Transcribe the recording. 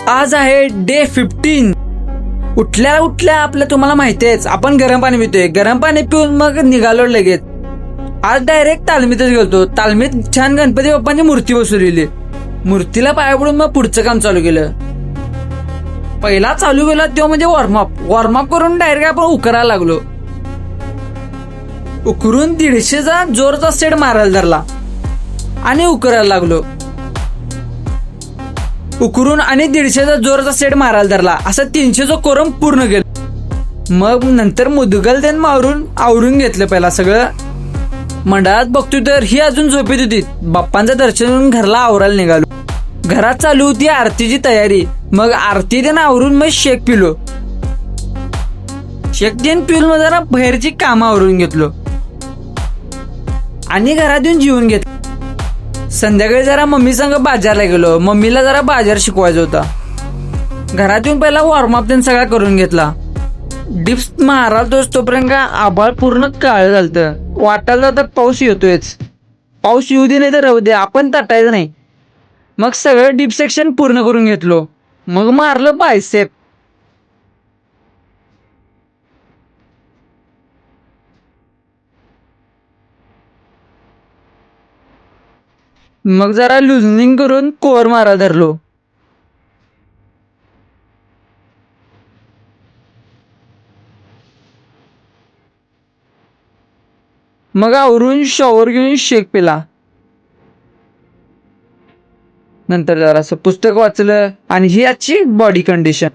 आज आहे डे 15. उठल्या उठल्या आपल्या तुम्हाला माहिती आहेच, आपण गरम पाणी पितोय. गरम पाणी पिऊन मग निघालो लगेच. आज डायरेक्ट तालमीतच गेलतो. तालमीत छान गणपती बाप्पांची मूर्ती बसवलेली. मूर्तीला पाया पडून मग पुढचं काम चालू केलं. पहिला चालू केला तो म्हणजे वॉर्मअप करून डायरेक्ट आपण उकरायला लागलो. उकरून 150चा जोरचा सेट मारायला धरला आणि उकरायला लागलो. उकरून आणि 150चा जोरचा सेट मारायला धरला. असं 300चं कोरम पूर्ण केलं. मग नंतर मुदगल त्यांनी आवरून घेतलं. पहिला सगळं मंडळात बघतोय तर ही अजून झोपेत होती. बाप्पांचं दर्शन करून घरला आवरायला निघालो. घरात चालू होती आरतीची तयारी. मग आरती त्यांना आवरून मग शेक पिलो. शेक देऊन पिऊन मग जरा बाहेरची कामं आवरून घेतलो आणि घरात येऊन जेवून घेतलं. संध्याकाळी जरा मम्मी संग बाजारला गेलो. मम्मीला जरा बाजार शिकवायचा होता. घरात येऊन पहिला वॉर्मअप त्यांनी सगळा करून घेतला. डिप्स मारालतोच तोपर्यंत का आभाळ पूर्ण काळ झालतं. वाटायला तर पाऊस येतोयच. पाऊस येऊ दे नाही तर राहू दे, आपण तटायचं नाही. मग सगळं डीप सेक्शन पूर्ण करून घेतलो. मग मारलं बायसेप. मग जरा लुजनिंग करून कोअर मारायला धरलो. मग आवरून शॉवर घेऊन शेक पिला. नंतर जरासं पुस्तक वाचलं आणि ही आजची बॉडी कंडिशन.